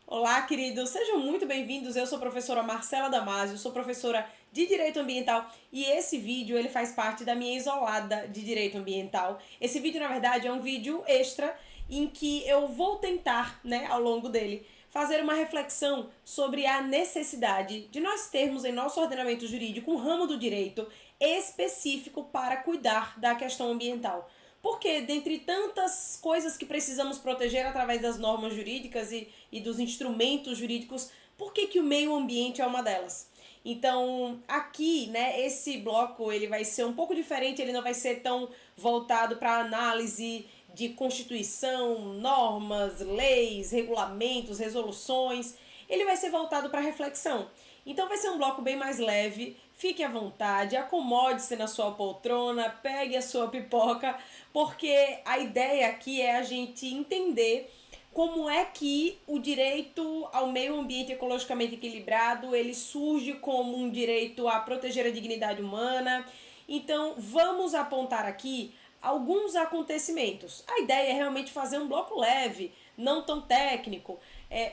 Olá, queridos, sejam muito bem-vindos. Eu sou a professora Marcela Damasio, sou professora de Direito Ambiental e esse vídeo ele faz parte da minha isolada de Direito Ambiental. Esse vídeo, na verdade, é um vídeo extra em que eu vou tentar, ao longo dele, fazer uma reflexão sobre a necessidade de nós termos em nosso ordenamento jurídico um ramo do direito específico para cuidar da questão ambiental. Porque, dentre tantas coisas que precisamos proteger através das normas jurídicas e dos instrumentos jurídicos, por que o meio ambiente é uma delas? Então, aqui, esse bloco ele vai ser um pouco diferente, ele não vai ser tão voltado para análise de Constituição, normas, leis, regulamentos, resoluções. Ele vai ser voltado para reflexão. Então vai ser um bloco bem mais leve, fique à vontade, acomode-se na sua poltrona, pegue a sua pipoca, porque a ideia aqui é a gente entender como é que o direito ao meio ambiente ecologicamente equilibrado, ele surge como um direito a proteger a dignidade humana. Então, vamos apontar aqui alguns acontecimentos. A ideia é realmente fazer um bloco leve, não tão técnico,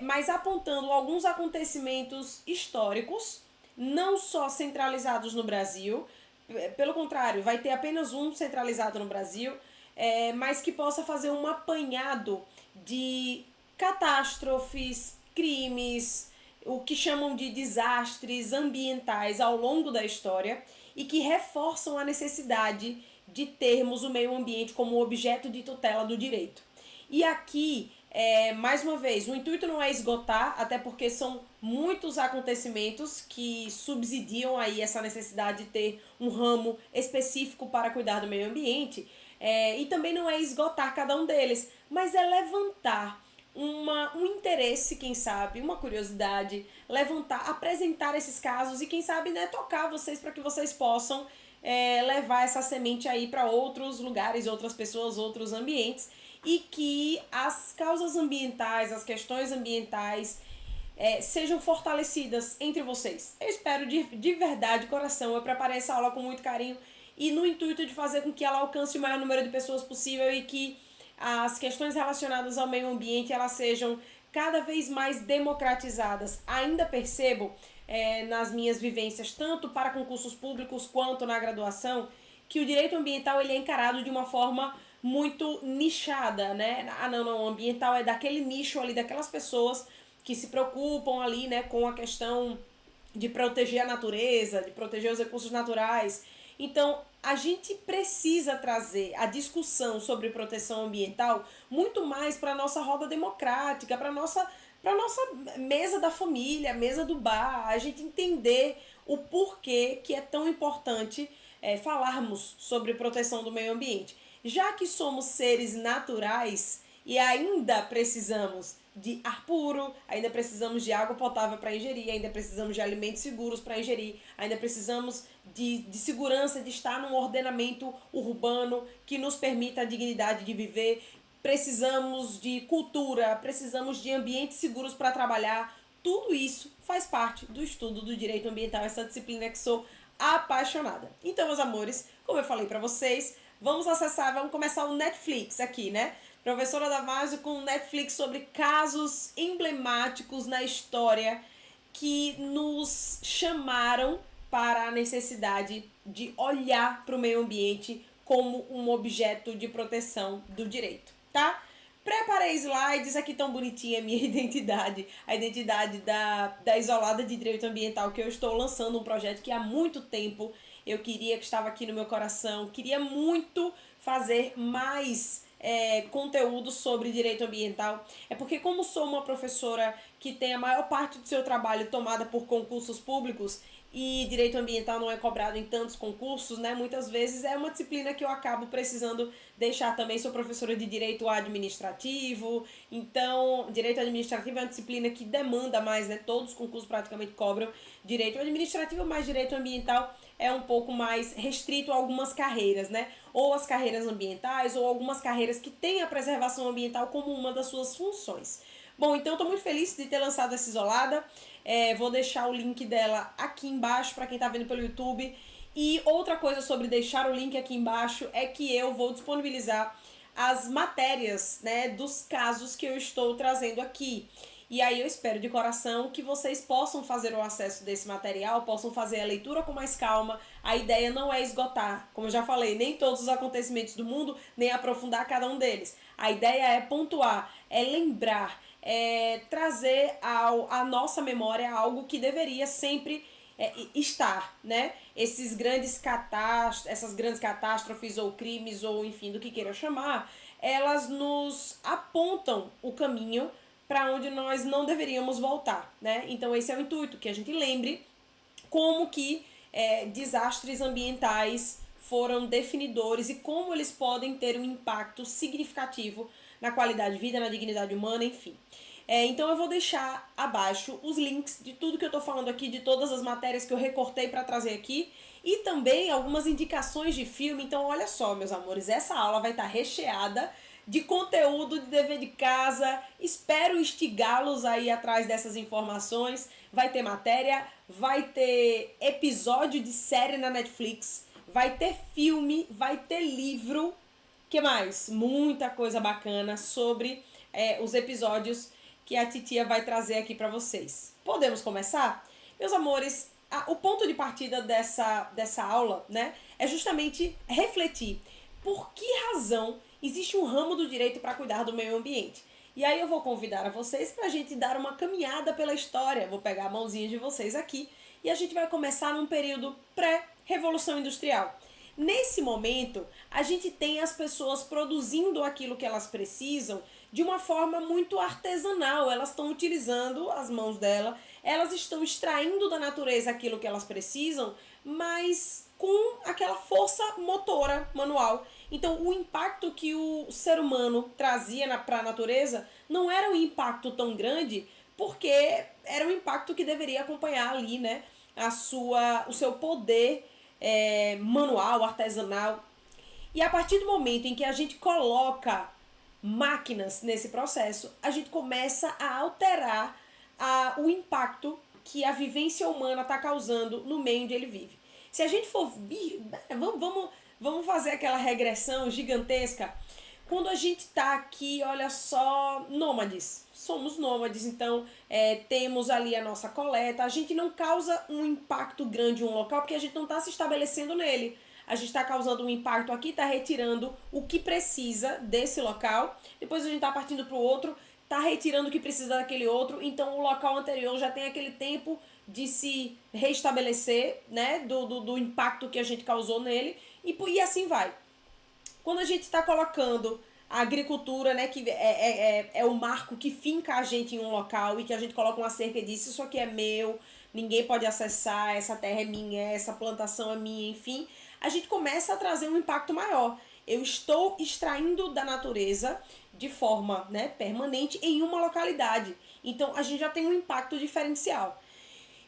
mas apontando alguns acontecimentos históricos, não só centralizados no Brasil, pelo contrário, vai ter apenas um centralizado no Brasil, mas que possa fazer um apanhado de catástrofes, crimes, o que chamam de desastres ambientais ao longo da história e que reforçam a necessidade de termos o meio ambiente como objeto de tutela do direito. E aqui, mais uma vez, o intuito não é esgotar, até porque são muitos acontecimentos que subsidiam aí essa necessidade de ter um ramo específico para cuidar do meio ambiente, e também não é esgotar cada um deles, mas é levantar um interesse, quem sabe, uma curiosidade, levantar, apresentar esses casos e quem sabe, tocar vocês para que vocês possam levar essa semente aí para outros lugares, outras pessoas, outros ambientes e que as causas ambientais, as questões ambientais sejam fortalecidas entre vocês. Eu espero de verdade, de coração, eu preparei essa aula com muito carinho e no intuito de fazer com que ela alcance o maior número de pessoas possível e que as questões relacionadas ao meio ambiente elas sejam cada vez mais democratizadas. Ainda percebo nas minhas vivências, tanto para concursos públicos quanto na graduação, que o direito ambiental ele é encarado de uma forma muito nichada, Ah, não, o ambiental é daquele nicho ali, daquelas pessoas que se preocupam ali, com a questão de proteger a natureza, de proteger os recursos naturais. Então, a gente precisa trazer a discussão sobre proteção ambiental muito mais para a nossa roda democrática, para a nossa mesa da família, mesa do bar, a gente entender o porquê que é tão importante falarmos sobre proteção do meio ambiente. Já que somos seres naturais e ainda precisamos de ar puro, ainda precisamos de água potável para ingerir, ainda precisamos de alimentos seguros para ingerir, ainda precisamos de segurança, de estar num ordenamento urbano que nos permita a dignidade de viver, precisamos de cultura, precisamos de ambientes seguros para trabalhar. Tudo isso faz parte do estudo do direito ambiental, essa disciplina que sou apaixonada. Então, meus amores, como eu falei para vocês, vamos começar o Netflix aqui, Professora Damasio com Netflix sobre casos emblemáticos na história que nos chamaram para a necessidade de olhar para o meio ambiente como um objeto de proteção do direito, tá? Preparei slides, aqui tão bonitinha a minha identidade, a identidade da Isolada de Direito Ambiental, que eu estou lançando um projeto que há muito tempo eu queria, que estava aqui no meu coração, queria muito fazer mais conteúdo sobre direito ambiental. É porque como sou uma professora que tem a maior parte do seu trabalho tomada por concursos públicos e direito ambiental não é cobrado em tantos concursos, muitas vezes é uma disciplina que eu acabo precisando deixar também. Sou professora de direito administrativo, então direito administrativo é uma disciplina que demanda mais, todos os concursos praticamente cobram direito administrativo, mas direito ambiental é um pouco mais restrito a algumas carreiras, ou as carreiras ambientais ou algumas carreiras que têm a preservação ambiental como uma das suas funções. Bom, então estou muito feliz de ter lançado essa isolada. Vou deixar o link dela aqui embaixo para quem está vendo pelo YouTube. E outra coisa sobre deixar o link aqui embaixo é que eu vou disponibilizar as matérias, dos casos que eu estou trazendo aqui. E aí eu espero de coração que vocês possam fazer o acesso desse material, possam fazer a leitura com mais calma. A ideia não é esgotar, como eu já falei, nem todos os acontecimentos do mundo, nem aprofundar cada um deles. A ideia é pontuar, é lembrar, é trazer à nossa memória algo que deveria sempre estar, né? Essas grandes catástrofes ou crimes ou enfim, do que queira chamar, elas nos apontam o caminho para onde nós não deveríamos voltar, né? Então esse é o intuito, que a gente lembre como que desastres ambientais foram definidores e como eles podem ter um impacto significativo na qualidade de vida, na dignidade humana, enfim. Então eu vou deixar abaixo os links de tudo que eu tô falando aqui, de todas as matérias que eu recortei para trazer aqui e também algumas indicações de filme. Então olha só, meus amores, essa aula vai estar recheada de conteúdo, de dever de casa. Espero instigá-los aí atrás dessas informações. Vai ter matéria, vai ter episódio de série na Netflix, vai ter filme, vai ter livro. Que mais? Muita coisa bacana sobre os episódios que a titia vai trazer aqui para vocês. Podemos começar? Meus amores, o ponto de partida dessa aula, né, é justamente refletir por que razão existe um ramo do direito para cuidar do meio ambiente. E aí eu vou convidar a vocês para a gente dar uma caminhada pela história. Vou pegar a mãozinha de vocês aqui e a gente vai começar num período pré-revolução industrial. Nesse momento, a gente tem as pessoas produzindo aquilo que elas precisam de uma forma muito artesanal. Elas estão utilizando as mãos dela, elas estão extraindo da natureza aquilo que elas precisam, mas com aquela força motora manual. Então, o impacto que o ser humano trazia para a natureza não era um impacto tão grande, porque era um impacto que deveria acompanhar ali, né, o seu poder manual, artesanal. E a partir do momento em que a gente coloca máquinas nesse processo, a gente começa a alterar o impacto que a vivência humana está causando no meio onde ele vive. Se a gente for... Vamos fazer aquela regressão gigantesca. Quando a gente está aqui, olha só, nômades. Somos nômades, então temos ali a nossa coleta. A gente não causa um impacto grande em um local porque a gente não está se estabelecendo nele. A gente está causando um impacto aqui, está retirando o que precisa desse local. Depois a gente está partindo para o outro, está retirando o que precisa daquele outro. Então o local anterior já tem aquele tempo de se restabelecer, né, do impacto que a gente causou nele. E assim vai. Quando a gente está colocando a agricultura, né, que é o marco que finca a gente em um local e que a gente coloca uma cerca e diz: isso aqui é meu, ninguém pode acessar, essa terra é minha, essa plantação é minha, enfim, a gente começa a trazer um impacto maior. Eu estou extraindo da natureza de forma, né, permanente em uma localidade. Então a gente já tem um impacto diferencial.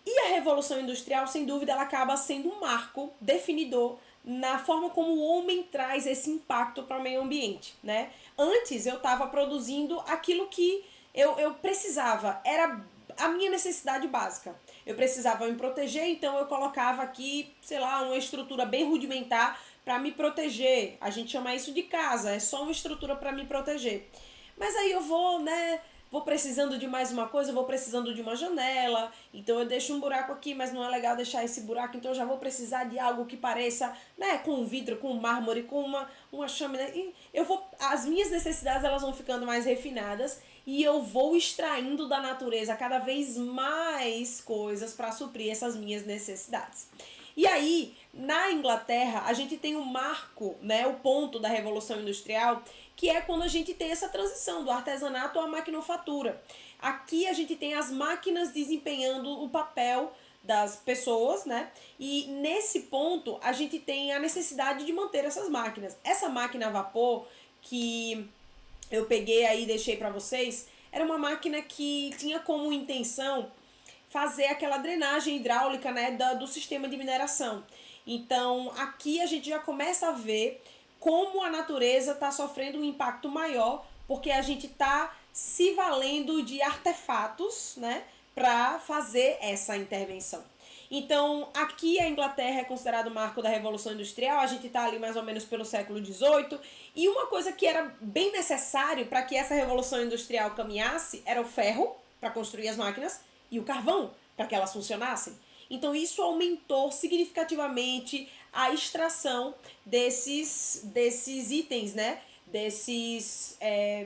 E a Revolução Industrial, sem dúvida, ela acaba sendo um marco definidor na forma como o homem traz esse impacto para o meio ambiente, né? Antes eu estava produzindo aquilo que eu precisava, era a minha necessidade básica. Eu precisava me proteger, então eu colocava aqui, sei lá, uma estrutura bem rudimentar para me proteger. A gente chama isso de casa, é só uma estrutura para me proteger. Mas aí eu vou, né... Vou precisando de mais uma coisa, vou precisando de uma janela, então eu deixo um buraco aqui, mas não é legal deixar esse buraco, então eu já vou precisar de algo que pareça, né, com vidro, com mármore, com uma chaminé. E as minhas necessidades elas vão ficando mais refinadas e eu vou extraindo da natureza cada vez mais coisas para suprir essas minhas necessidades. E aí, na Inglaterra, a gente tem um marco, né, o ponto da Revolução Industrial, que é quando a gente tem essa transição do artesanato à maquinofatura. Aqui a gente tem as máquinas desempenhando o papel das pessoas, né? E nesse ponto a gente tem a necessidade de manter essas máquinas. Essa máquina a vapor que eu peguei aí e deixei para vocês, era uma máquina que tinha como intenção fazer aquela drenagem hidráulica, né, do sistema de mineração. Então aqui a gente já começa a ver como a natureza está sofrendo um impacto maior, porque a gente está se valendo de artefatos, né, para fazer essa intervenção. Então, aqui a Inglaterra é considerado o marco da Revolução Industrial, a gente está ali mais ou menos pelo século XVIII, e uma coisa que era bem necessário para que essa Revolução Industrial caminhasse era o ferro, para construir as máquinas e o carvão para que elas funcionassem. Então isso aumentou significativamente a extração desses itens, né? Desses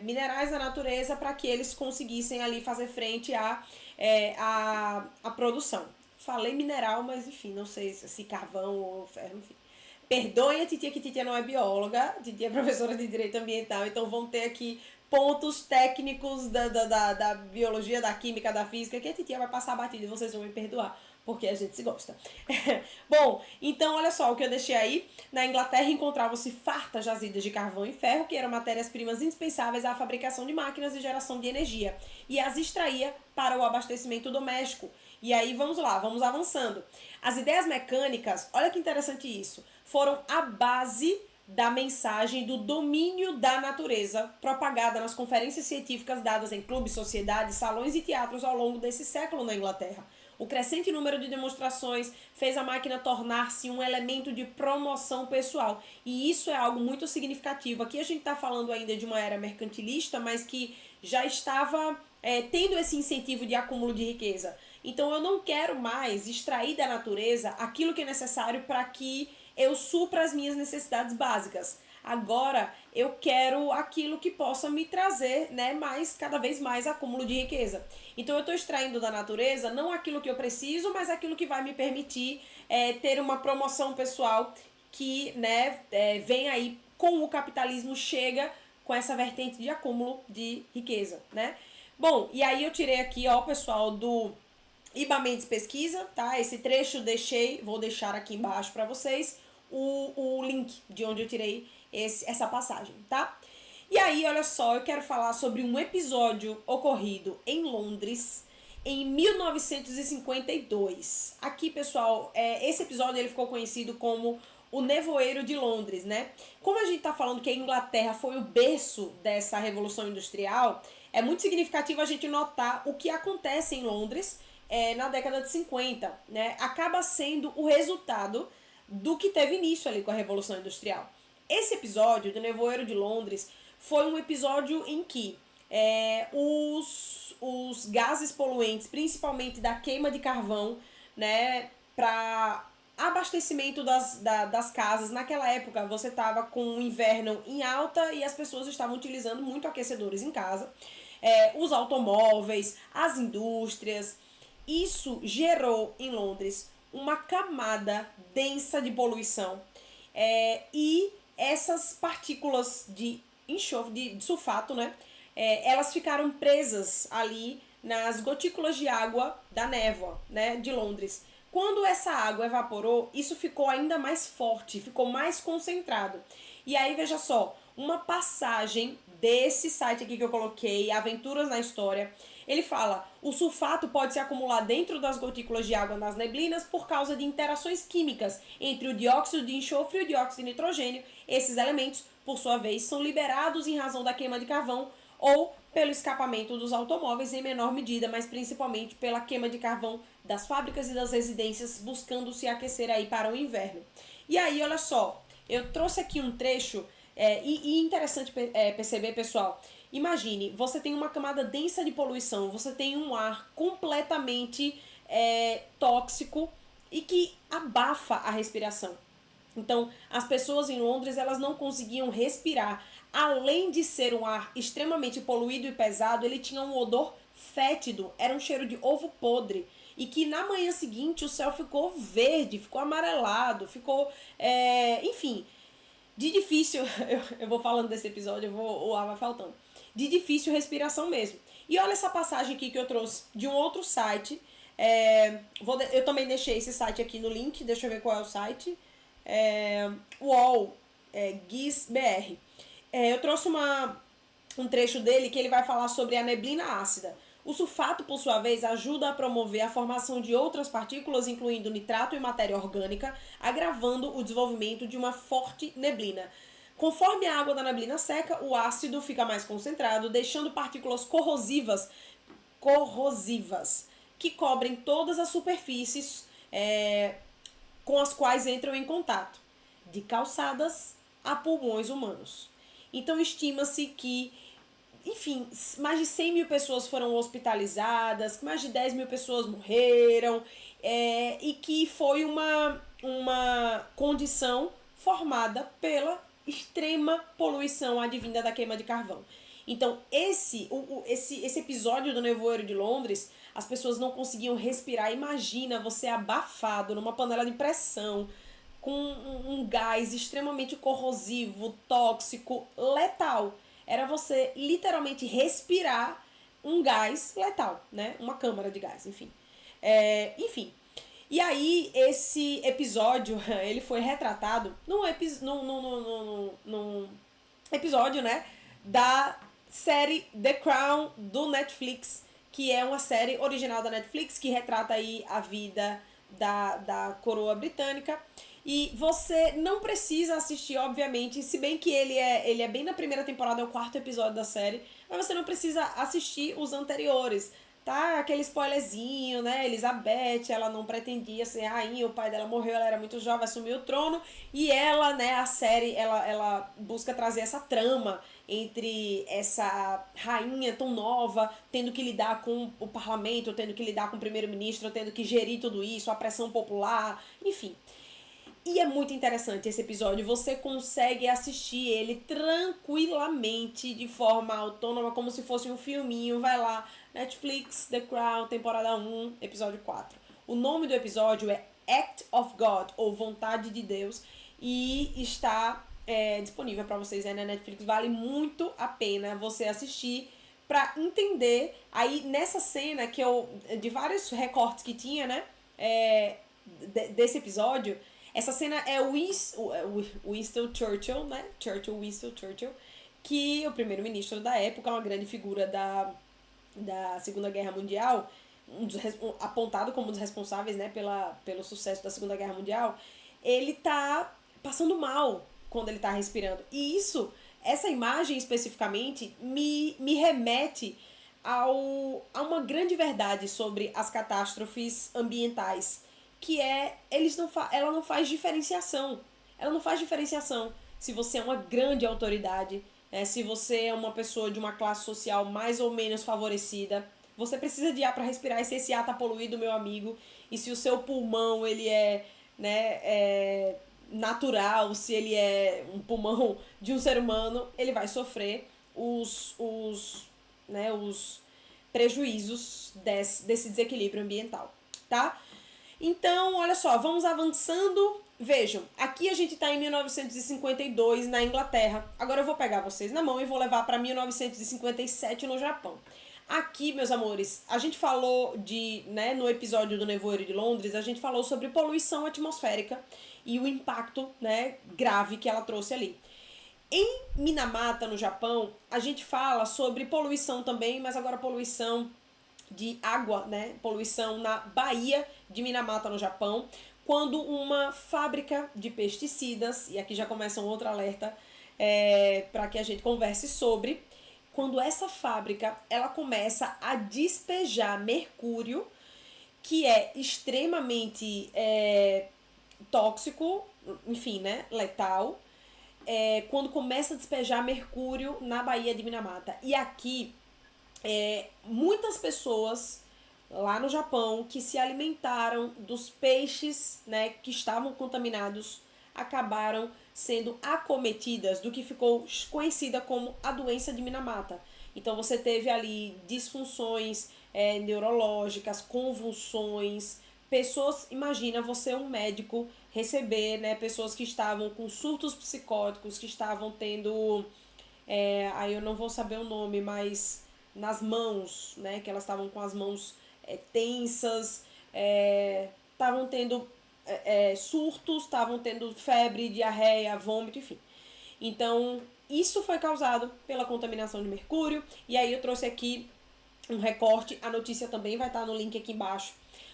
minerais da natureza para que eles conseguissem ali fazer frente à produção. Falei mineral, mas enfim, não sei se carvão ou ferro, enfim. Perdoem a titia, que titia não é bióloga, titia é professora de direito ambiental, então vão ter aqui pontos técnicos da biologia, da química, da física, que a titia vai passar batida e vocês vão me perdoar, porque a gente se gosta. Bom, então olha só o que eu deixei aí. Na Inglaterra encontravam-se fartas jazidas de carvão e ferro, que eram matérias-primas indispensáveis à fabricação de máquinas e geração de energia, e as extraía para o abastecimento doméstico. E aí vamos lá, vamos avançando. As ideias mecânicas, olha que interessante isso, foram a base da mensagem do domínio da natureza, propagada nas conferências científicas dadas em clubes, sociedades, salões e teatros ao longo desse século na Inglaterra. O crescente número de demonstrações fez a máquina tornar-se um elemento de promoção pessoal. E isso é algo muito significativo. Aqui a gente está falando ainda de uma era mercantilista, mas que já estava tendo esse incentivo de acúmulo de riqueza. Então eu não quero mais extrair da natureza aquilo que é necessário para que eu supra as minhas necessidades básicas. Agora eu quero aquilo que possa me trazer, né, cada vez mais acúmulo de riqueza. Então eu estou extraindo da natureza não aquilo que eu preciso, mas aquilo que vai me permitir ter uma promoção pessoal que, né, vem aí com o capitalismo, chega com essa vertente de acúmulo de riqueza, né? Bom, e aí eu tirei aqui, ó, pessoal, do Iba Mendes Pesquisa, tá? Esse trecho vou deixar aqui embaixo para vocês o link de onde eu tirei essa passagem, tá? E aí, olha só, eu quero falar sobre um episódio ocorrido em Londres em 1952. Aqui, pessoal, esse episódio ele ficou conhecido como o Nevoeiro de Londres, né? Como a gente tá falando que a Inglaterra foi o berço dessa Revolução Industrial, é muito significativo a gente notar o que acontece em Londres na década de 50, né? Acaba sendo o resultado do que teve início ali com a Revolução Industrial. Esse episódio do Nevoeiro de Londres foi um episódio em que os gases poluentes, principalmente da queima de carvão, né, para abastecimento das casas. Naquela época você estava com o inverno em alta e as pessoas estavam utilizando muito aquecedores em casa. Os automóveis, as indústrias. Isso gerou em Londres uma camada densa de poluição e essas partículas de enxofre, de sulfato, né, elas ficaram presas ali nas gotículas de água da névoa, né, de Londres. Quando essa água evaporou, isso ficou ainda mais forte, ficou mais concentrado. E aí, veja só, uma passagem desse site aqui que eu coloquei, Aventuras na História, ele fala: o sulfato pode se acumular dentro das gotículas de água nas neblinas por causa de interações químicas entre o dióxido de enxofre e o dióxido de nitrogênio. Esses elementos, por sua vez, são liberados em razão da queima de carvão ou pelo escapamento dos automóveis em menor medida, mas principalmente pela queima de carvão das fábricas e das residências, buscando se aquecer aí para o inverno. E aí, olha só, eu trouxe aqui um trecho, e interessante perceber, pessoal, imagine, você tem uma camada densa de poluição, você tem um ar completamente tóxico e que abafa a respiração. Então, as pessoas em Londres, elas não conseguiam respirar. Além de ser um ar extremamente poluído e pesado, ele tinha um odor fétido, era um cheiro de ovo podre. E que na manhã seguinte o céu ficou verde, ficou amarelado, ficou, enfim, de difícil, eu vou falando desse episódio, o ar vai faltando, de difícil respiração mesmo. E olha essa passagem aqui que eu trouxe de um outro site, eu também deixei esse site aqui no link, deixa eu ver qual é o site, UOL, GIS-BR. Eu trouxe um trecho dele que ele vai falar sobre a neblina ácida. O sulfato, por sua vez, ajuda a promover a formação de outras partículas, incluindo nitrato e matéria orgânica, agravando o desenvolvimento de uma forte neblina. Conforme a água da neblina seca, o ácido fica mais concentrado, deixando partículas corrosivas que cobrem todas as superfícies com as quais entram em contato, de calçadas a pulmões humanos. Então, estima-se que enfim, mais de 100 mil pessoas foram hospitalizadas, mais de 10 mil pessoas morreram, e que foi uma condição formada pela extrema poluição advinda da queima de carvão. Então, esse episódio do Nevoeiro de Londres, as pessoas não conseguiam respirar. Imagina você abafado numa panela de pressão, com um gás extremamente corrosivo, tóxico, letal. Era você literalmente respirar um gás letal, né? Uma câmara de gás, enfim. Enfim. E aí, esse episódio, ele foi retratado num episódio, né? Da série The Crown do Netflix, que é uma série original da Netflix que retrata aí a vida da coroa britânica. E você não precisa assistir, obviamente, se bem que ele é bem na primeira temporada, é o 4º episódio da série, mas você não precisa assistir os anteriores, tá? Aquele spoilerzinho, né? Elizabeth, ela não pretendia ser rainha, o pai dela morreu, ela era muito jovem, assumiu o trono, e ela, né, a série, ela busca trazer essa trama entre essa rainha tão nova, tendo que lidar com o parlamento, tendo que lidar com o primeiro-ministro, tendo que gerir tudo isso, a pressão popular, enfim. E é muito interessante esse episódio, você consegue assistir ele tranquilamente, de forma autônoma, como se fosse um filminho. Vai lá, Netflix, The Crown, temporada 1, episódio 4. O nome do episódio é Act of God, ou Vontade de Deus, e está disponível para vocês aí na Netflix. Vale muito a pena você assistir para entender. Aí nessa cena que de vários recortes que tinha, né, desse episódio, essa cena é o Winston Churchill, né? Winston Churchill, que o primeiro-ministro da época, uma grande figura da Segunda Guerra Mundial, apontado como um dos responsáveis, né, pelo sucesso da Segunda Guerra Mundial, ele tá passando mal quando ele tá respirando. E essa imagem especificamente, me remete a uma grande verdade sobre as catástrofes ambientais, que ela não faz diferenciação. Ela não faz diferenciação se você é uma grande autoridade, né? Se você é uma pessoa de uma classe social mais ou menos favorecida. Você precisa de ar para respirar, e se esse ar tá poluído, meu amigo, e se o seu pulmão ele né, natural, se ele é um pulmão de um ser humano, ele vai sofrer os prejuízos desse desequilíbrio ambiental, tá? Então, olha só, vamos avançando. Vejam, aqui a gente está em 1952 na Inglaterra. Agora eu vou pegar vocês na mão e vou levar para 1957 no Japão. Aqui, meus amores, a gente falou no episódio do Nevoeiro de Londres, a gente falou sobre poluição atmosférica e o impacto, né, grave que ela trouxe ali. Em Minamata, no Japão, a gente fala sobre poluição também, mas agora poluição de água, né? Poluição na Baía de Minamata, no Japão, quando uma fábrica de pesticidas, e aqui já começa um outro alerta para que a gente converse sobre, quando essa fábrica ela começa a despejar mercúrio, que é extremamente tóxico, enfim, né, letal, quando começa a despejar mercúrio na Baía de Minamata. E aqui muitas pessoas lá no Japão que se alimentaram dos peixes, né, que estavam contaminados, acabaram sendo acometidas do que ficou conhecida como a doença de Minamata. Então você teve ali disfunções neurológicas, convulsões, pessoas, imagina você um médico receber, né, pessoas que estavam com surtos psicóticos, que estavam tendo, aí eu não vou saber o nome, mas nas mãos, né, que elas estavam com as mãos tensas, estavam tendo surtos, estavam tendo febre, diarreia, vômito, enfim. Então, isso foi causado pela contaminação de mercúrio, e aí eu trouxe aqui um recorte, a notícia também vai estar no link aqui embaixo.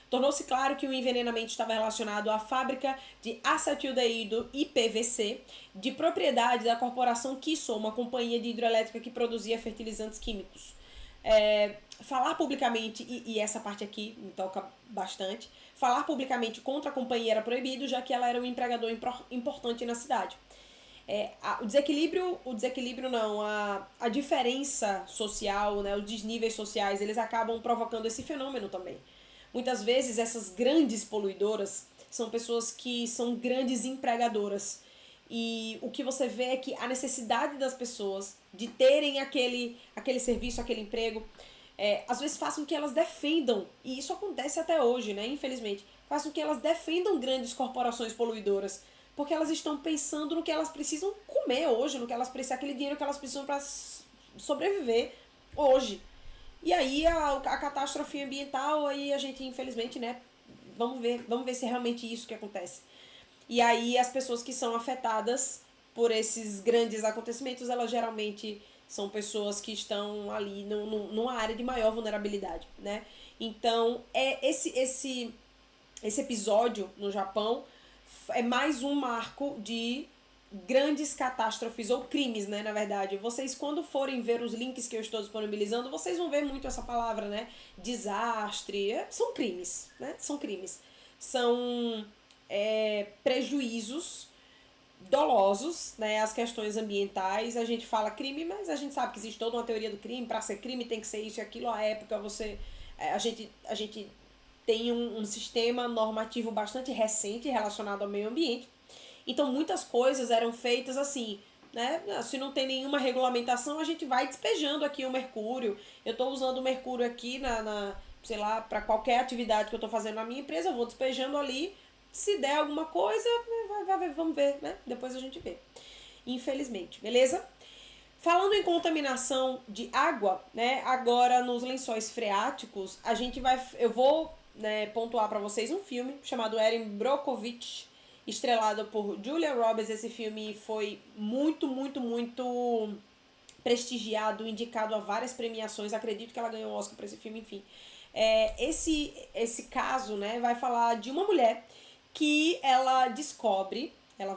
Tornou-se claro que o envenenamento estava relacionado à fábrica de acetildeído e PVC, de propriedade da corporação Kiso, uma companhia de hidrelétrica que produzia fertilizantes químicos. Falar publicamente, e essa parte aqui me toca bastante, falar publicamente contra a companhia era proibido, já que ela era um empregador importante na cidade. O desequilíbrio não, a diferença social, né, os desníveis sociais, eles acabam provocando esse fenômeno também. Muitas vezes essas grandes poluidoras são pessoas que são grandes empregadoras. E o que você vê é que a necessidade das pessoas de terem aquele serviço, aquele emprego, às vezes faz com que elas defendam, e isso acontece até hoje, né, infelizmente, faz com que elas defendam grandes corporações poluidoras, porque elas estão pensando no que elas precisam comer hoje, no que elas precisam, aquele dinheiro que elas precisam para sobreviver hoje. E aí a catástrofe ambiental, aí a gente, infelizmente, né, vamos ver se é realmente isso que acontece. E aí as pessoas que são afetadas por esses grandes acontecimentos, elas geralmente são pessoas que estão ali numa área de maior vulnerabilidade, né? Então, esse episódio no Japão é mais um marco de grandes catástrofes ou crimes, né, na verdade. Vocês, quando forem ver os links que eu estou disponibilizando, vocês vão ver muito essa palavra, né? Desastre. São crimes, né? São crimes. São prejuízos dolosos, né? As questões ambientais. A gente fala crime, mas a gente sabe que existe toda uma teoria do crime. Para ser crime tem que ser isso e aquilo. À época, a gente tem um sistema normativo bastante recente relacionado ao meio ambiente. Então muitas coisas eram feitas assim, né? Se não tem nenhuma regulamentação, a gente vai despejando aqui o mercúrio. Eu estou usando o mercúrio aqui sei lá, para qualquer atividade que eu estou fazendo na minha empresa, eu vou despejando ali. Se der alguma coisa, vamos ver, né? Depois a gente vê. Infelizmente, beleza? Falando em contaminação de água, né? Agora nos lençóis freáticos, eu vou, né, pontuar para vocês um filme chamado Erin Brockovich, estrelado por Julia Roberts. Esse filme foi muito, muito, muito prestigiado, indicado a várias premiações. Acredito que ela ganhou o Oscar para esse filme, enfim. Esse caso, né, vai falar de uma mulher que ela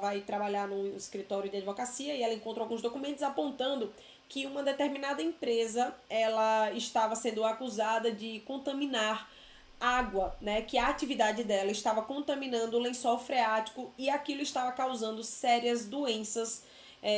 vai trabalhar no escritório de advocacia e ela encontra alguns documentos apontando que uma determinada empresa ela estava sendo acusada de contaminar água, né, que a atividade dela estava contaminando o lençol freático e aquilo estava causando sérias doenças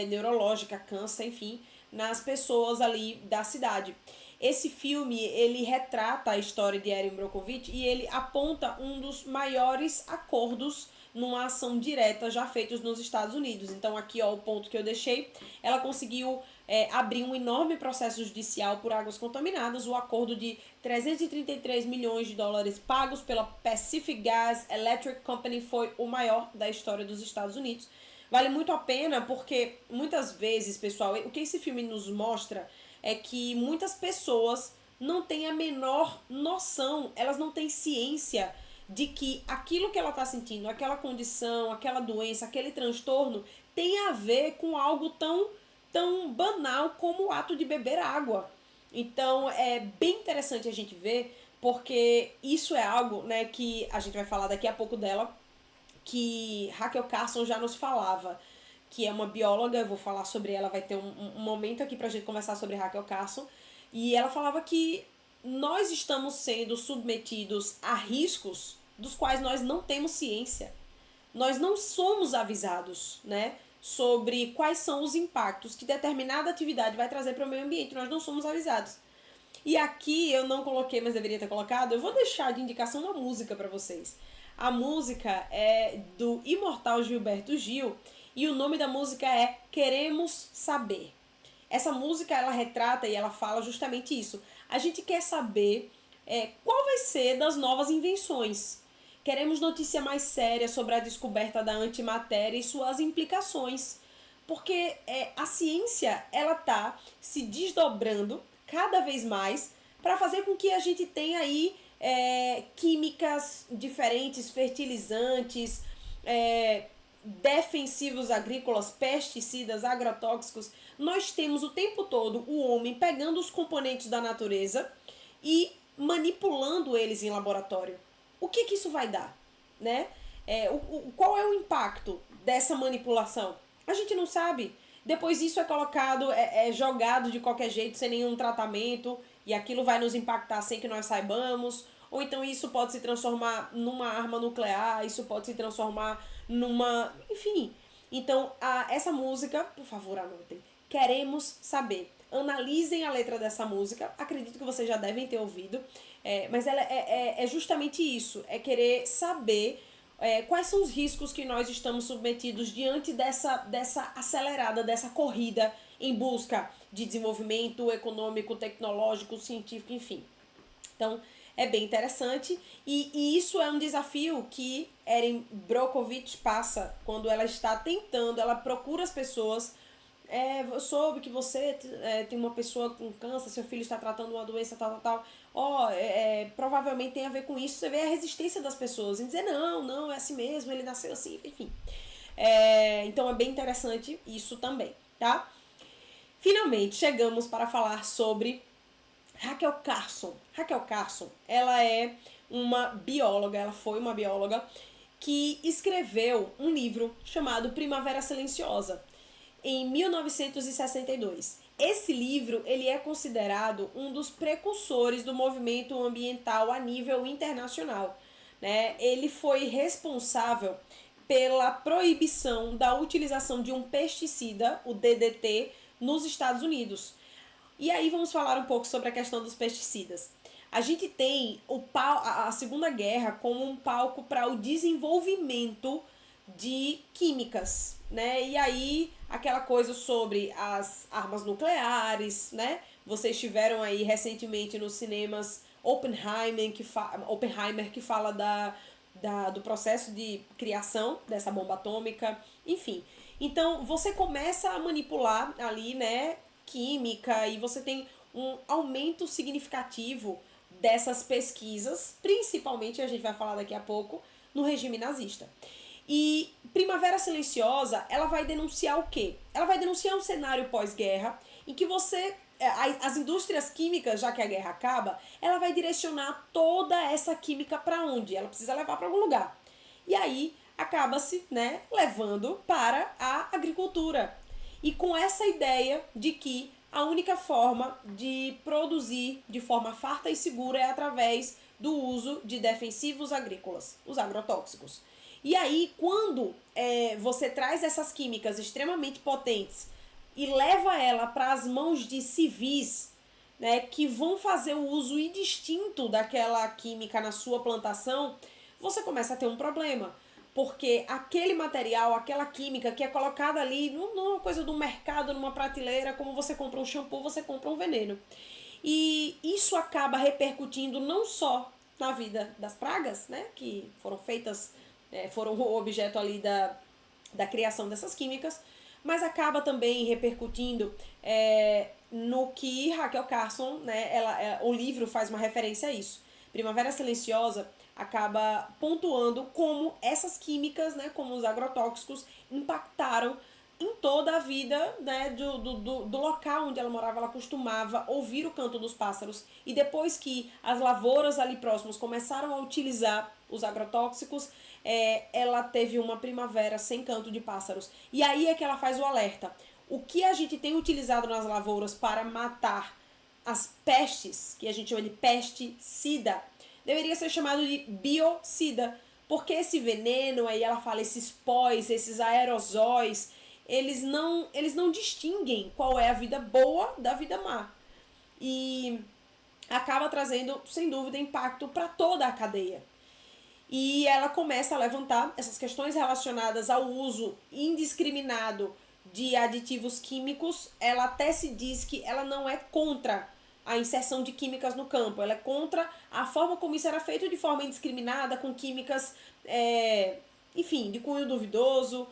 neurológicas, câncer, enfim, nas pessoas ali da cidade. Esse filme, ele retrata a história de Erin Brockovich e ele aponta um dos maiores acordos numa ação direta já feitos nos Estados Unidos. Então aqui, ó, o ponto que eu deixei, ela conseguiu abrir um enorme processo judicial por águas contaminadas. O acordo de 333 milhões de dólares pagos pela Pacific Gas Electric Company foi o maior da história dos Estados Unidos. Vale muito a pena porque muitas vezes, pessoal, o que esse filme nos mostra é que muitas pessoas não têm a menor noção, elas não têm ciência de que aquilo que ela está sentindo, aquela condição, aquela doença, aquele transtorno, tem a ver com algo tão banal como o ato de beber água. Então é bem interessante a gente ver, porque isso é algo, né, que a gente vai falar daqui a pouco dela, que Rachel Carson já nos falava, que é uma bióloga. Eu vou falar sobre ela, vai ter um momento aqui pra gente conversar sobre Rachel Carson, e ela falava que nós estamos sendo submetidos a riscos dos quais nós não temos ciência. Nós não somos avisados, né, sobre quais são os impactos que determinada atividade vai trazer para o meio ambiente. Nós não somos avisados. E aqui eu não coloquei, mas deveria ter colocado. Eu vou deixar de indicação uma música para vocês. A música é do imortal Gilberto Gil e o nome da música é Queremos Saber. Essa música ela retrata e ela fala justamente isso. A gente quer saber qual vai ser das novas invenções. Queremos notícia mais séria sobre a descoberta da antimatéria e suas implicações. Porque a ciência ela está se desdobrando cada vez mais para fazer com que a gente tenha aí químicas diferentes, fertilizantes, defensivos agrícolas, pesticidas, agrotóxicos. Nós temos o tempo todo o homem pegando os componentes da natureza e manipulando eles em laboratório. O que isso vai dar, né? Qual é o impacto dessa manipulação? A gente não sabe. Depois isso é colocado, jogado de qualquer jeito, sem nenhum tratamento, e aquilo vai nos impactar sem que nós saibamos. Ou então isso pode se transformar numa arma nuclear, isso pode se transformar numa... Enfim, Então, essa música, por favor, anotem. Queremos saber. Analisem a letra dessa música. Acredito que vocês já devem ter ouvido. Mas ela é justamente isso. É querer saber quais são os riscos que nós estamos submetidos diante dessa acelerada, dessa corrida em busca de desenvolvimento econômico, tecnológico, científico, enfim. Então, é bem interessante e isso é um desafio que Erin Brockovich passa quando ela está tentando, ela procura as pessoas. Eu soube que você tem uma pessoa com câncer, seu filho está tratando uma doença tal. Provavelmente tem a ver com isso. Você vê a resistência das pessoas em dizer não, é assim mesmo, ele nasceu assim, enfim. Então é bem interessante isso também, tá? Finalmente chegamos para falar sobre Rachel Carson. Rachel Carson, ela é uma bióloga, ela foi uma bióloga que escreveu um livro chamado Primavera Silenciosa, em 1962. Esse livro ele é considerado um dos precursores do movimento ambiental a nível internacional, né? Ele foi responsável pela proibição da utilização de um pesticida, o DDT, nos Estados Unidos. E aí vamos falar um pouco sobre a questão dos pesticidas. A gente tem a Segunda Guerra como um palco para o desenvolvimento de químicas, né? E aí aquela coisa sobre as armas nucleares, né? Vocês tiveram aí recentemente nos cinemas Oppenheimer, que fala do processo de criação dessa bomba atômica, enfim. Então você começa a manipular ali, né, química, e você tem um aumento significativo dessas pesquisas, principalmente, a gente vai falar daqui a pouco, no regime nazista. E Primavera Silenciosa, ela vai denunciar o quê? Ela vai denunciar um cenário pós-guerra em que as indústrias químicas, já que a guerra acaba, ela vai direcionar toda essa química para onde? Ela precisa levar para algum lugar. E aí acaba-se, né, levando para a agricultura. E com essa ideia de que a única forma de produzir de forma farta e segura é através do uso de defensivos agrícolas, os agrotóxicos. E aí, quando você traz essas químicas extremamente potentes e leva ela para as mãos de civis, né, que vão fazer o uso indistinto daquela química na sua plantação, você começa a ter um problema. Porque aquele material, aquela química que é colocada ali, numa coisa do mercado, numa prateleira, como você compra um shampoo, você compra um veneno. E isso acaba repercutindo não só na vida das pragas, né, que foram feitas, foram o objeto ali da criação dessas químicas, mas acaba também repercutindo no que Rachel Carson, né, o livro faz uma referência a isso. Primavera Silenciosa acaba pontuando como essas químicas, né, como os agrotóxicos, impactaram em toda a vida, né, do local onde ela morava. Ela costumava ouvir o canto dos pássaros, e depois que as lavouras ali próximas começaram a utilizar os agrotóxicos, ela teve uma primavera sem canto de pássaros. E aí é que ela faz o alerta. O que a gente tem utilizado nas lavouras para matar as pestes, que a gente chama de pesticida, deveria ser chamado de biocida, porque esse veneno, aí ela fala, esses pós, esses aerosóis, eles não distinguem qual é a vida boa da vida má. E acaba trazendo, sem dúvida, impacto para toda a cadeia. E ela começa a levantar essas questões relacionadas ao uso indiscriminado de aditivos químicos. Ela até se diz que ela não é contra a inserção de químicas no campo, ela é contra a forma como isso era feito de forma indiscriminada, com químicas, enfim, de cunho duvidoso,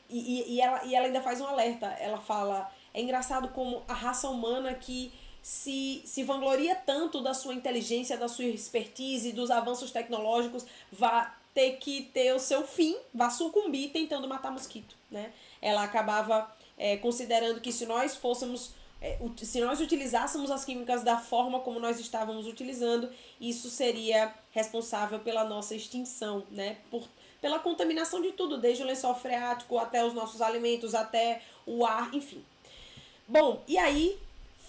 e ela ainda faz um alerta. Ela fala, é engraçado como a raça humana que se vangloria tanto da sua inteligência, da sua expertise, dos avanços tecnológicos, vai ter que ter o seu fim, vai sucumbir tentando matar mosquito, né? Ela acabava considerando que se nós utilizássemos as químicas da forma como nós estávamos utilizando, isso seria responsável pela nossa extinção, né? Pela contaminação de tudo, desde o lençol freático até os nossos alimentos, até o ar, enfim. Bom, e aí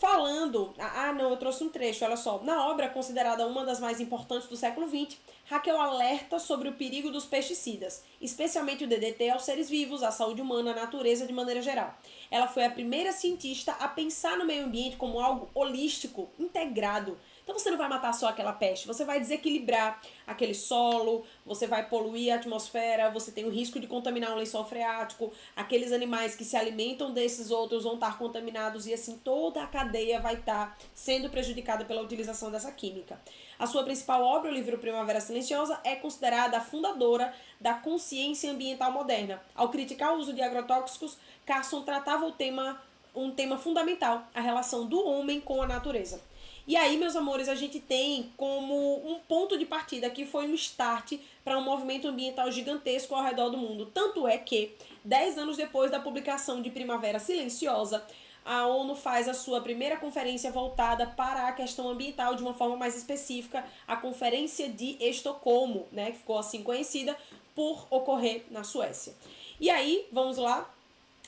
falando... não, eu trouxe um trecho, olha só. Na obra, considerada uma das mais importantes do século XX, Haeckel alerta sobre o perigo dos pesticidas, especialmente o DDT aos seres vivos, à saúde humana, à natureza de maneira geral. Ela foi a primeira cientista a pensar no meio ambiente como algo holístico, integrado. Então você não vai matar só aquela peste, você vai desequilibrar aquele solo, você vai poluir a atmosfera, você tem o risco de contaminar o lençol freático, aqueles animais que se alimentam desses outros vão estar contaminados e assim toda a cadeia vai estar sendo prejudicada pela utilização dessa química. A sua principal obra, o livro Primavera Silenciosa, é considerada a fundadora da consciência ambiental moderna. Ao criticar o uso de agrotóxicos, Carson tratava um tema fundamental, a relação do homem com a natureza. E aí, meus amores, a gente tem como um ponto de partida que foi um start para um movimento ambiental gigantesco ao redor do mundo. Tanto é que, 10 anos depois da publicação de Primavera Silenciosa, a ONU faz a sua primeira conferência voltada para a questão ambiental de uma forma mais específica, a Conferência de Estocolmo, né, que ficou assim conhecida por ocorrer na Suécia. E aí, vamos lá,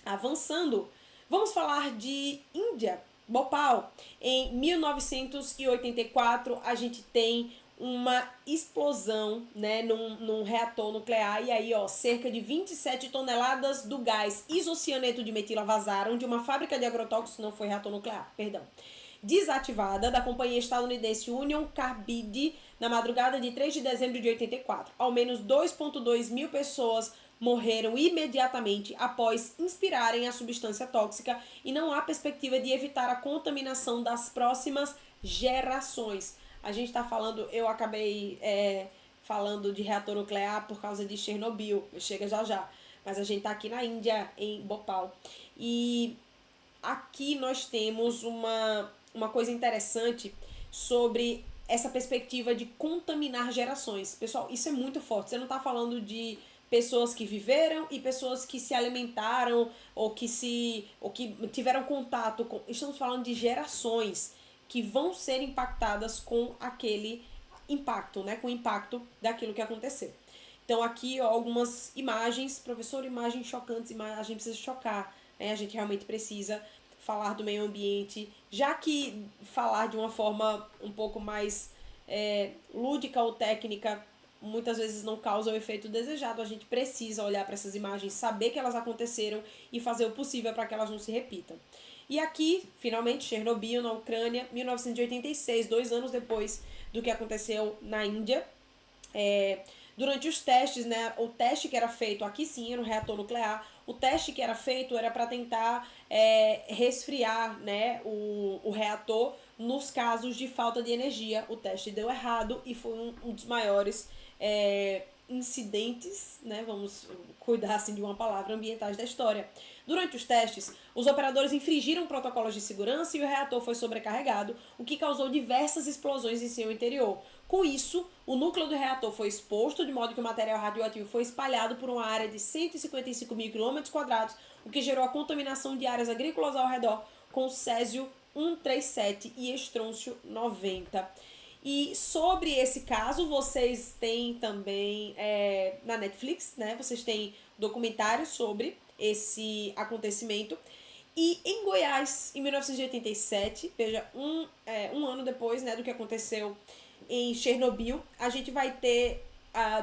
avançando, vamos falar de Índia. Bhopal, em 1984, a gente tem uma explosão, né, num reator nuclear, e aí, ó, cerca de 27 toneladas do gás isocianeto de metila vazaram de uma fábrica de agrotóxicos, não foi reator nuclear, perdão, desativada, da companhia estadunidense Union Carbide, na madrugada de 3 de dezembro de 84. Ao menos 2,2 mil pessoas morreram imediatamente após inspirarem a substância tóxica e não há perspectiva de evitar a contaminação das próximas gerações. A gente está falando, eu acabei falando de reator nuclear por causa de Chernobyl, chega já já, mas a gente está aqui na Índia, em Bhopal. E aqui nós temos uma coisa interessante sobre essa perspectiva de contaminar gerações. Pessoal, isso é muito forte, você não está falando de pessoas que viveram e pessoas que se alimentaram ou que tiveram contato com... Estamos falando de gerações que vão ser impactadas com aquele impacto, né? Com o impacto daquilo que aconteceu. Então aqui, ó, algumas imagens. Professor, imagens chocantes, a gente precisa chocar, né? A gente realmente precisa falar do meio ambiente, já que falar de uma forma um pouco mais lúdica ou técnica muitas vezes não causa o efeito desejado. A gente precisa olhar para essas imagens, saber que elas aconteceram e fazer o possível para que elas não se repitam. E aqui, finalmente, Chernobyl, na Ucrânia, 1986, 2 anos depois do que aconteceu na Índia. Durante os testes, né, o teste que era feito, aqui sim, era um reator nuclear, o teste que era feito era para tentar resfriar, né, o reator nos casos de falta de energia. O teste deu errado e foi um dos maiores incidentes, né, vamos cuidar assim de uma palavra, ambientais da história. Durante os testes, os operadores infringiram protocolos de segurança e o reator foi sobrecarregado, o que causou diversas explosões em seu interior. Com isso, o núcleo do reator foi exposto, de modo que o material radioativo foi espalhado por uma área de 155 mil km², o que gerou a contaminação de áreas agrícolas ao redor com césio 137 e estrôncio 90. E sobre esse caso, vocês têm também na Netflix, né? Vocês têm documentários sobre esse acontecimento. E em Goiás, em 1987, veja, um ano depois, né, do que aconteceu em Chernobyl, a gente vai ter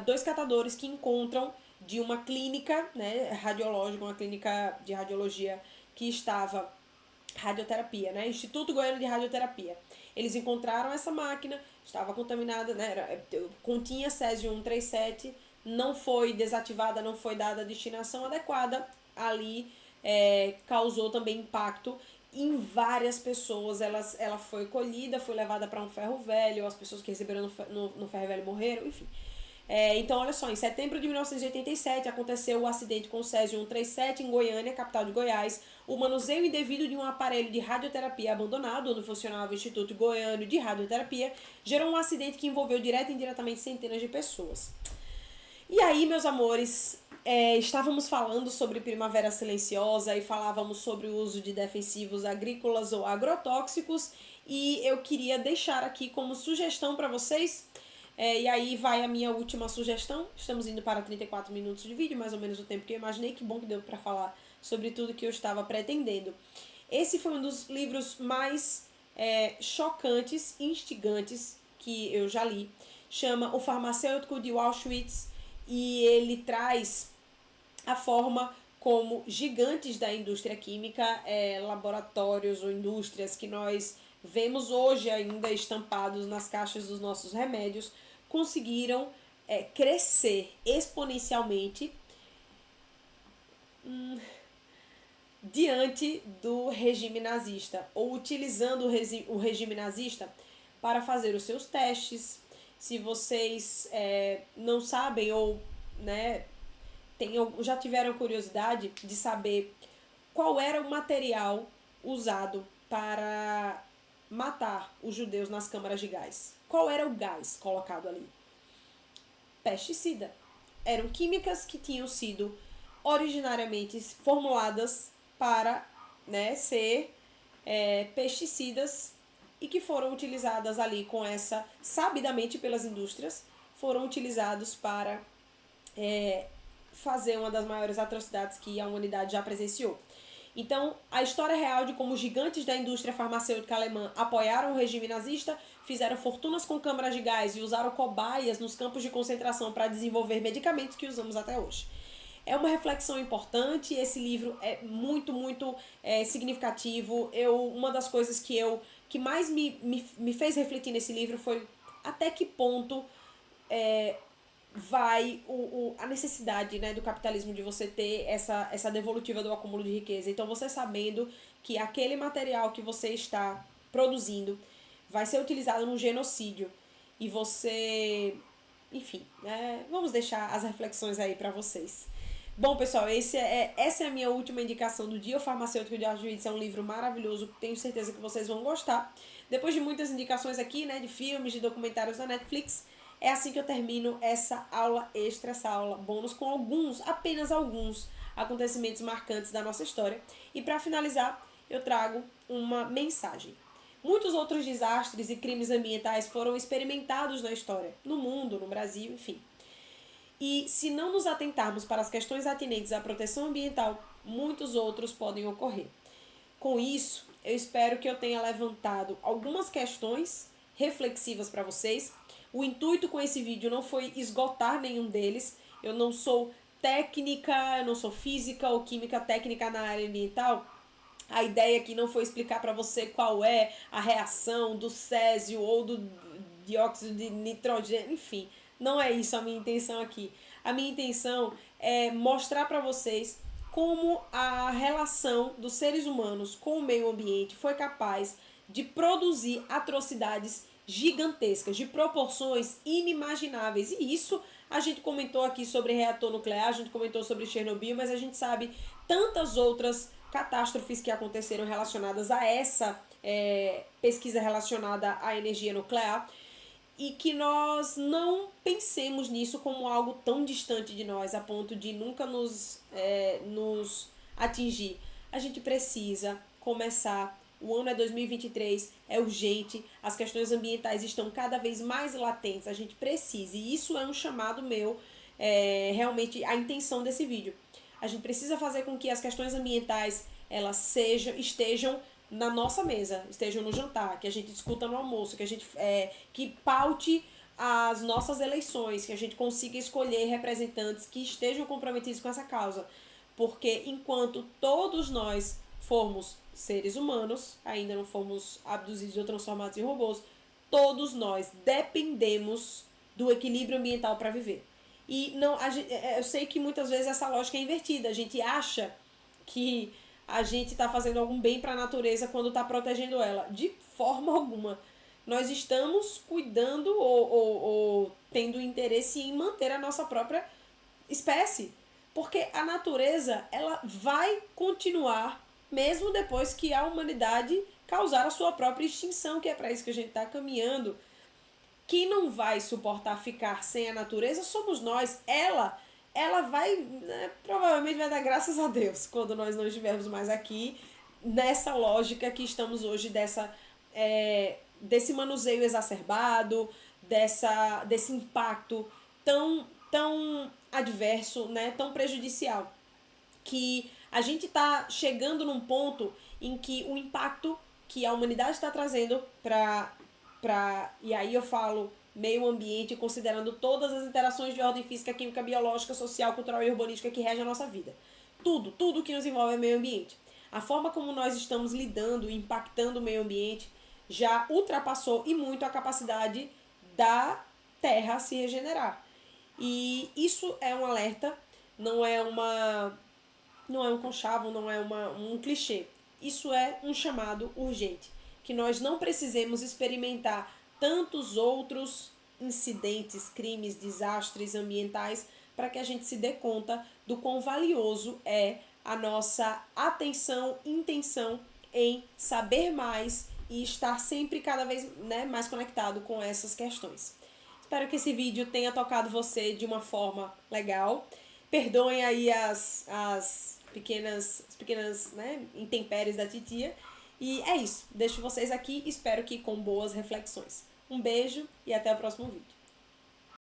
2 catadores que encontram de uma clínica, né, radiológica, uma clínica de radiologia que estava radioterapia, né, Instituto Goiano de Radioterapia. Eles encontraram essa máquina, estava contaminada, né, continha césio 137, não foi desativada, não foi dada a destinação adequada, ali causou também impacto em várias pessoas. Ela foi colhida, foi levada para um ferro velho, as pessoas que receberam no ferro velho morreram, enfim. Então, olha só, em setembro de 1987 aconteceu o acidente com o césio 137 em Goiânia, capital de Goiás. O manuseio indevido de um aparelho de radioterapia abandonado, onde funcionava o Instituto Goiano de Radioterapia, gerou um acidente que envolveu direto e indiretamente centenas de pessoas. E aí, meus amores, estávamos falando sobre Primavera Silenciosa e falávamos sobre o uso de defensivos agrícolas ou agrotóxicos, e eu queria deixar aqui como sugestão para vocês, e aí vai a minha última sugestão. Estamos indo para 34 minutos de vídeo, mais ou menos o tempo que eu imaginei. Que bom que deu para falar sobre tudo que eu estava pretendendo. Esse foi um dos livros mais chocantes, instigantes que eu já li. Chama O Farmacêutico de Auschwitz, e ele traz a forma como gigantes da indústria química, laboratórios ou indústrias que nós vemos hoje ainda estampados nas caixas dos nossos remédios, conseguiram crescer exponencialmente diante do regime nazista, ou utilizando o regime nazista para fazer os seus testes. Se vocês não sabem ou já tiveram curiosidade de saber qual era o material usado para matar os judeus nas câmaras de gás. Qual era o gás colocado ali? Pesticida. Eram químicas que tinham sido originariamente formuladas para ser pesticidas e que foram utilizadas ali sabidamente pelas indústrias, foram utilizados para fazer uma das maiores atrocidades que a humanidade já presenciou. Então, a história real de como os gigantes da indústria farmacêutica alemã apoiaram o regime nazista, fizeram fortunas com câmaras de gás e usaram cobaias nos campos de concentração para desenvolver medicamentos que usamos até hoje. É uma reflexão importante, esse livro é muito, muito significativo. Uma das coisas que mais me fez refletir nesse livro foi até que ponto vai a necessidade do capitalismo de você ter essa devolutiva do acúmulo de riqueza. Então, você sabendo que aquele material que você está produzindo vai ser utilizado num genocídio e você... Enfim, vamos deixar as reflexões aí para vocês. Bom, pessoal, essa é a minha última indicação do dia. O Farmacêutico de Auschwitz é um livro maravilhoso, tenho certeza que vocês vão gostar. Depois de muitas indicações aqui, de filmes, de documentários da Netflix, é assim que eu termino essa aula extra, essa aula bônus, com apenas alguns acontecimentos marcantes da nossa história. E para finalizar, eu trago uma mensagem. Muitos outros desastres e crimes ambientais foram experimentados na história, no mundo, no Brasil, enfim. E se não nos atentarmos para as questões atinentes à proteção ambiental, muitos outros podem ocorrer. Com isso, eu espero que eu tenha levantado algumas questões reflexivas para vocês. O intuito com esse vídeo não foi esgotar nenhum deles. Eu não sou técnica, eu não sou física ou química técnica na área ambiental. A ideia aqui não foi explicar para você qual é a reação do césio ou do dióxido de nitrogênio, enfim. Não é isso a minha intenção aqui. A minha intenção é mostrar para vocês como a relação dos seres humanos com o meio ambiente foi capaz de produzir atrocidades gigantescas, de proporções inimagináveis. E isso a gente comentou aqui sobre reator nuclear, a gente comentou sobre Chernobyl, mas a gente sabe tantas outras catástrofes que aconteceram relacionadas a essa pesquisa relacionada à energia nuclear, e que nós não pensemos nisso como algo tão distante de nós, a ponto de nunca nos atingir. A gente precisa começar. O ano é 2023, é urgente, as questões ambientais estão cada vez mais latentes, a gente precisa, e isso é um chamado meu, realmente a intenção desse vídeo. A gente precisa fazer com que as questões ambientais elas estejam na nossa mesa, estejam no jantar, que a gente discuta no almoço, que a gente que paute as nossas eleições, que a gente consiga escolher representantes que estejam comprometidos com essa causa. Porque enquanto todos nós formos seres humanos, ainda não fomos abduzidos ou transformados em robôs, todos nós dependemos do equilíbrio ambiental para viver. E não, eu sei que muitas vezes essa lógica é invertida. A gente acha que a gente está fazendo algum bem para a natureza quando está protegendo ela. De forma alguma. Nós estamos cuidando ou tendo interesse em manter a nossa própria espécie. Porque a natureza ela vai continuar mesmo depois que a humanidade causar a sua própria extinção, que é para isso que a gente está caminhando. Quem não vai suportar ficar sem a natureza somos nós. Ela vai, provavelmente vai dar graças a Deus quando nós não estivermos mais aqui, nessa lógica que estamos hoje desse manuseio exacerbado, desse impacto tão adverso, tão prejudicial, que a gente está chegando num ponto em que o impacto que a humanidade está trazendo e aí eu falo meio ambiente, considerando todas as interações de ordem física, química, biológica, social, cultural e urbanística que regem a nossa vida. Tudo que nos envolve é meio ambiente. A forma como nós estamos lidando e impactando o meio ambiente já ultrapassou e muito a capacidade da Terra se regenerar. E isso é um alerta, não é um conchavo, não é um clichê. Isso é um chamado urgente, que nós não precisemos experimentar tantos outros incidentes, crimes, desastres ambientais para que a gente se dê conta do quão valioso é a nossa atenção, intenção em saber mais e estar sempre cada vez, né, mais conectado com essas questões. Espero que esse vídeo tenha tocado você de uma forma legal. Perdoem aí as pequenas, né, intempéries da titia. E é isso. Deixo vocês aqui. Espero que com boas reflexões. Um beijo e até o próximo vídeo.